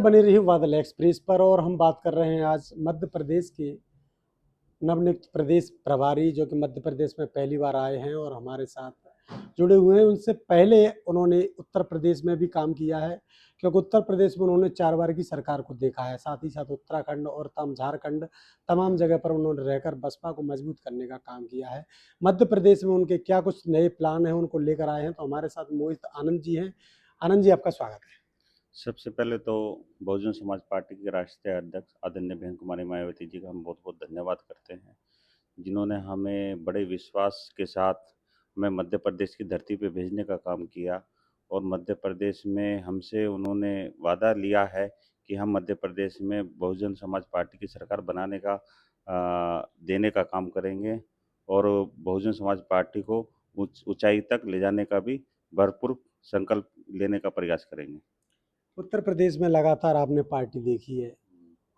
बनी रही बादल एक्सप्रेस पर और हम बात कर रहे हैं आज मध्य प्रदेश के नवनियुक्त प्रदेश प्रभारी जो कि मध्य प्रदेश में पहली बार आए हैं और हमारे साथ जुड़े हुए हैं। उनसे पहले उन्होंने उत्तर प्रदेश में भी काम किया है, क्योंकि उत्तर प्रदेश में उन्होंने 4 बार की सरकार को देखा है। साथ ही साथ उत्तराखंड और झारखंड तमाम जगह पर उन्होंने रहकर बसपा को मजबूत करने का काम किया है। मध्य प्रदेश में उनके क्या कुछ नए प्लान हैं, उनको लेकर आए हैं। तो हमारे साथ मोहित आनंद जी हैं। आनंद जी, आपका स्वागत है। सबसे पहले तो बहुजन समाज पार्टी के राष्ट्रीय अध्यक्ष आदरणीय बहन कुमारी मायावती जी का हम बहुत बहुत धन्यवाद करते हैं, जिन्होंने हमें बड़े विश्वास के साथ हमें मध्य प्रदेश की धरती पे भेजने का काम किया। और मध्य प्रदेश में हमसे उन्होंने वादा लिया है कि हम मध्य प्रदेश में बहुजन समाज पार्टी की सरकार बनाने का देने का काम करेंगे और बहुजन समाज पार्टी को ऊंचाई तक ले जाने का भी भरपूर संकल्प लेने का प्रयास करेंगे। उत्तर प्रदेश में लगातार आपने पार्टी देखी है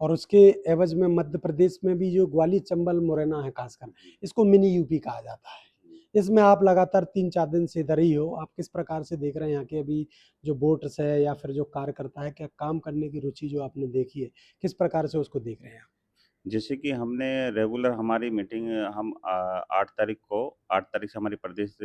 और उसके एवज में मध्य प्रदेश में भी जो ग्वालियर चंबल मुरैना है खासकर, इसको मिनी यूपी कहा जाता है। इसमें आप लगातार 3-4 दिन से इधर ही हो। आप किस प्रकार से देख रहे हैं यहाँ के अभी जो वोटर्स है या फिर जो कार्यकर्ता है, क्या काम करने की रुचि जो आपने देखी है, किस प्रकार से उसको देख रहे हैं आप? जैसे कि हमने रेगुलर हमारी मीटिंग हम 8 तारीख से हमारी प्रदेश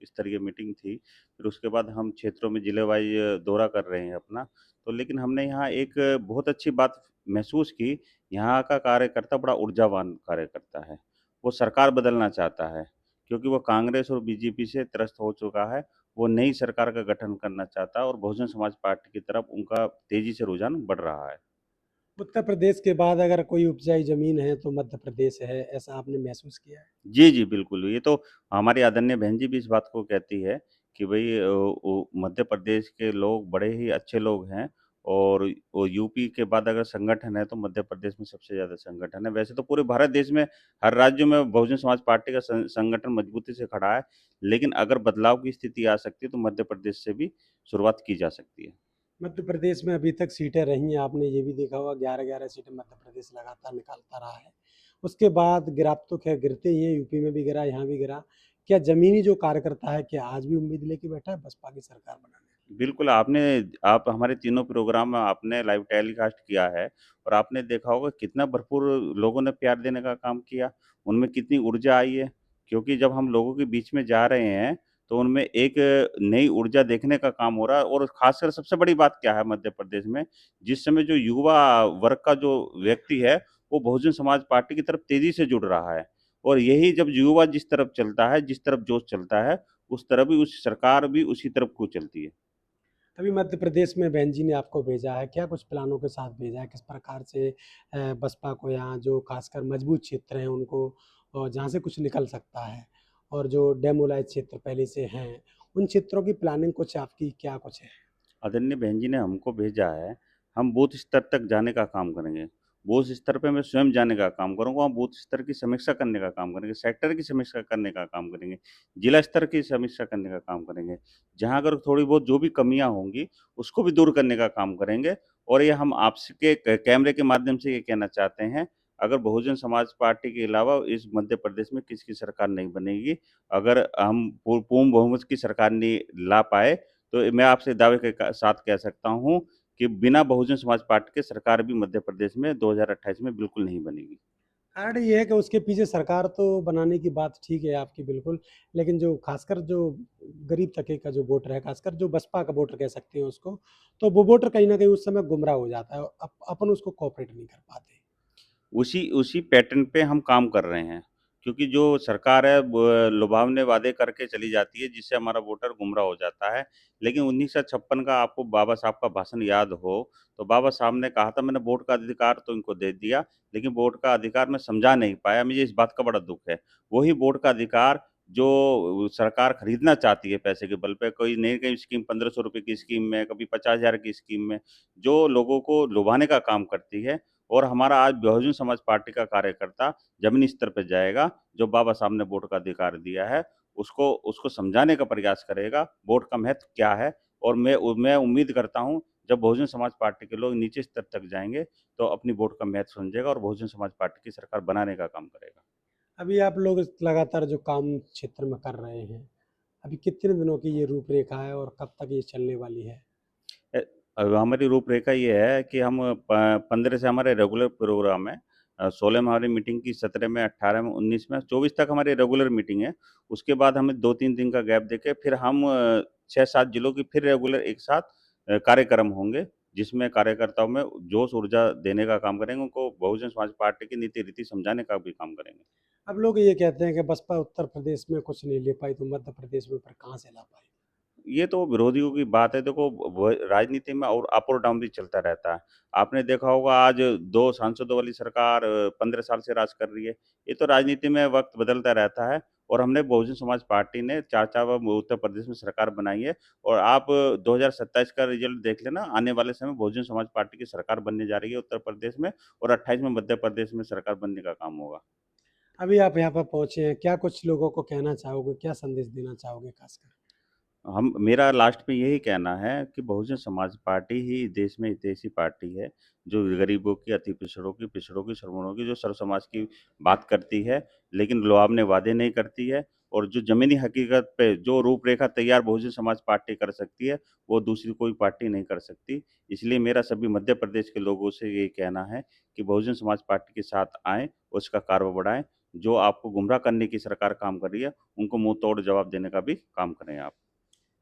स्तरीय मीटिंग थी। फिर उसके बाद हम क्षेत्रों में जिले वाइज दौरा कर रहे हैं अपना। तो लेकिन हमने यहाँ एक बहुत अच्छी बात महसूस की, यहाँ का कार्यकर्ता बड़ा ऊर्जावान कार्यकर्ता है। वो सरकार बदलना चाहता है, क्योंकि वो कांग्रेस और बीजेपी से त्रस्त हो चुका है। वो नई सरकार का गठन करना चाहता है और बहुजन समाज पार्टी की तरफ उनका तेज़ी से रुझान बढ़ रहा है। उत्तर प्रदेश के बाद अगर कोई उपजाऊ जमीन है तो मध्य प्रदेश है, ऐसा आपने महसूस किया है? जी, जी, बिल्कुल। ये तो हमारी आदरणीय बहन जी भी इस बात को कहती है कि भई वो मध्य प्रदेश के लोग बड़े ही अच्छे लोग हैं और वो यूपी के बाद अगर संगठन है तो मध्य प्रदेश में सबसे ज़्यादा संगठन है। वैसे तो पूरे भारत देश में हर राज्य में बहुजन समाज पार्टी का संगठन मजबूती से खड़ा है, लेकिन अगर बदलाव की स्थिति आ सकती है तो मध्य प्रदेश से भी शुरुआत की जा सकती है। मध्य प्रदेश में अभी तक सीटें रही हैं, आपने ये भी देखा होगा 11-11 सीटें मध्य प्रदेश लगातार निकालता रहा है। उसके बाद गिरा तो खैर गिरते ही हैं, यूपी में भी गिरा, यहाँ भी गिरा। क्या ज़मीनी जो कार्यकर्ता है, क्या आज भी उम्मीद लेके बैठा है बसपा की सरकार बनाने? बिल्कुल, आप हमारे तीनों प्रोग्राम आपने लाइव टेलीकास्ट किया है और आपने देखा होगा कितना भरपूर लोगों ने प्यार देने का काम किया, उनमें कितनी ऊर्जा आई है। क्योंकि जब हम लोगों के बीच में जा रहे हैं, तो उनमें एक नई ऊर्जा देखने का काम हो रहा है और ख़ासकर सबसे बड़ी बात क्या है मध्य प्रदेश में, जिस समय जो युवा वर्ग का जो व्यक्ति है, वो बहुजन समाज पार्टी की तरफ तेज़ी से जुड़ रहा है। और यही जब युवा जिस तरफ चलता है, जिस तरफ जोश चलता है, उस तरफ ही उस सरकार भी उसी तरफ को चलती है। अभी मध्य प्रदेश में बहन जी ने आपको भेजा है, क्या कुछ प्लानों के साथ भेजा है? किस प्रकार से बसपा को यहाँ जो खासकर मजबूत क्षेत्र हैं उनको जहाँ से कुछ निकल सकता है और जो डेमोलाइज़ क्षेत्र पहले से हैं, उन क्षेत्रों की प्लानिंग कुछ आपकी क्या कुछ है? आदरणीय बहन जी ने हमको भेजा है, हम बूथ स्तर तक जाने का काम करेंगे। बूथ स्तर पे मैं स्वयं जाने का काम करूँगा, वहाँ बूथ स्तर की समीक्षा करने का काम करेंगे, सेक्टर की समीक्षा करने का काम करेंगे, जिला स्तर की समीक्षा करने का काम करेंगे। जहाँ अगर थोड़ी बहुत जो भी कमियाँ होंगी, उसको भी दूर करने का काम करेंगे और ये हम आपके कैमरे के माध्यम से ये कहना चाहते हैं, अगर बहुजन समाज पार्टी के अलावा इस मध्य प्रदेश में किसी की सरकार नहीं बनेगी। अगर हम पूर्ण बहुमत की सरकार नहीं ला पाए, तो मैं आपसे दावे के साथ कह सकता हूँ कि बिना बहुजन समाज पार्टी के सरकार भी मध्य प्रदेश में 2028 में बिल्कुल नहीं बनेगी। कारण ये है कि उसके पीछे सरकार तो बनाने की बात ठीक है आपकी बिल्कुल, लेकिन जो खासकर जो गरीब तबके का जो वोटर है, खासकर जो बसपा का वोटर कह सकते हैं उसको, तो वो वोटर कहीं न कहीं उस समय गुमराह हो जाता है। अपन उसको कोऑपरेट नहीं कर पाते। उसी उसी पैटर्न पे हम काम कर रहे हैं, क्योंकि जो सरकार है लुभावने वादे करके चली जाती है, जिससे हमारा वोटर गुमराह हो जाता है। लेकिन 1956 का आपको बाबा साहब का भाषण याद हो, तो बाबा साहब ने कहा था मैंने वोट का अधिकार तो इनको दे दिया, लेकिन वोट का अधिकार मैं समझा नहीं पाया, मुझे इस बात का बड़ा दुःख है। वही वोट का अधिकार जो सरकार खरीदना चाहती है पैसे के बल पे, कोई नई-नई स्कीम ₹1500 की स्कीम में, कभी 50,000 की स्कीम में, जो लोगों को लुभाने का काम करती है। और हमारा आज बहुजन समाज पार्टी का कार्यकर्ता ज़मीनी स्तर पे जाएगा, जो बाबा साहब ने वोट का अधिकार दिया है, उसको उसको समझाने का प्रयास करेगा, वोट का महत्व क्या है। और मैं उम्मीद करता हूँ, जब बहुजन समाज पार्टी के लोग नीचे स्तर तक जाएँगे, तो अपनी वोट का महत्व समझेगा और बहुजन समाज पार्टी की सरकार बनाने का काम करेगा। अभी आप लोग लगातार जो काम क्षेत्र में कर रहे हैं, अभी कितने दिनों की ये रूपरेखा है और कब तक ये चलने वाली है? अ, अब हमारी रूपरेखा ये है कि हम 15 से हमारे रेगुलर प्रोग्राम है। 16 में हमारी मीटिंग की, 17 में, 18 में, 19 में, 24 तक हमारी रेगुलर मीटिंग है। उसके बाद हमें 2-3 दिन का गैप देके फिर हम 6-7 जिलों की फिर रेगुलर एक साथ कार्यक्रम होंगे, जिसमें कार्यकर्ताओं में जोश ऊर्जा देने का काम करेंगे, उनको बहुजन समाज पार्टी की नीति-रीति समझाने का भी काम करेंगे। अब लोग ये कहते हैं कि बसपा उत्तर प्रदेश में कुछ नहीं ले पाई, तो मध्य प्रदेश में फिर कहाँ से ला पाई? ये तो विरोधियों की बात है। देखो, राजनीति में और अप और डाउन भी चलता रहता है। आपने देखा होगा आज 2 सांसदों वाली सरकार 15 साल से राज कर रही है। ये तो राजनीति में वक्त बदलता रहता है, और हमने बहुजन समाज पार्टी ने 4-4 बार उत्तर प्रदेश में सरकार बनाई है, और आप 2027 का रिजल्ट देख लेना। आने वाले समय बहुजन समाज पार्टी की सरकार बनने जा रही है उत्तर प्रदेश में, और 28 में मध्य प्रदेश में सरकार बनने का काम होगा। अभी आप यहाँ पर पहुँचे हैं, क्या कुछ लोगों को कहना चाहोगे? क्या संदेश देना चाहोगे खासकर? हम मेरा लास्ट में यही कहना है कि बहुजन समाज पार्टी ही देश में एक ऐसी पार्टी है, जो गरीबों की, अति पिछड़ों की, श्रमणों की, जो सर्व समाज की बात करती है, लेकिन लुभावने वादे नहीं करती है, और जो ज़मीनी हकीकत पे जो रूपरेखा तैयार बहुजन समाज पार्टी कर सकती है, वो दूसरी कोई पार्टी नहीं कर सकती। इसलिए मेरा सभी मध्य प्रदेश के लोगों से यही कहना है कि बहुजन समाज पार्टी के साथ आएँ, उसका कार्य बढ़ाएँ। जो आपको गुमराह करने की सरकार काम कर रही है, उनको मुँह तोड़ जवाब देने का भी काम करें आप।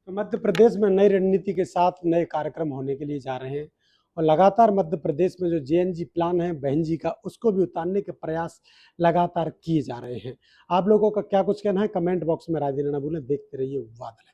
तो मध्य प्रदेश में नई रणनीति के साथ नए कार्यक्रम होने के लिए जा रहे हैं, और लगातार मध्य प्रदेश में जो जेएनजी प्लान है बहन जी का, उसको भी उतारने के प्रयास लगातार किए जा रहे हैं। आप लोगों का क्या कुछ कहना है? कमेंट बॉक्स में राय देना ना भूलें। देखते रहिए वादल।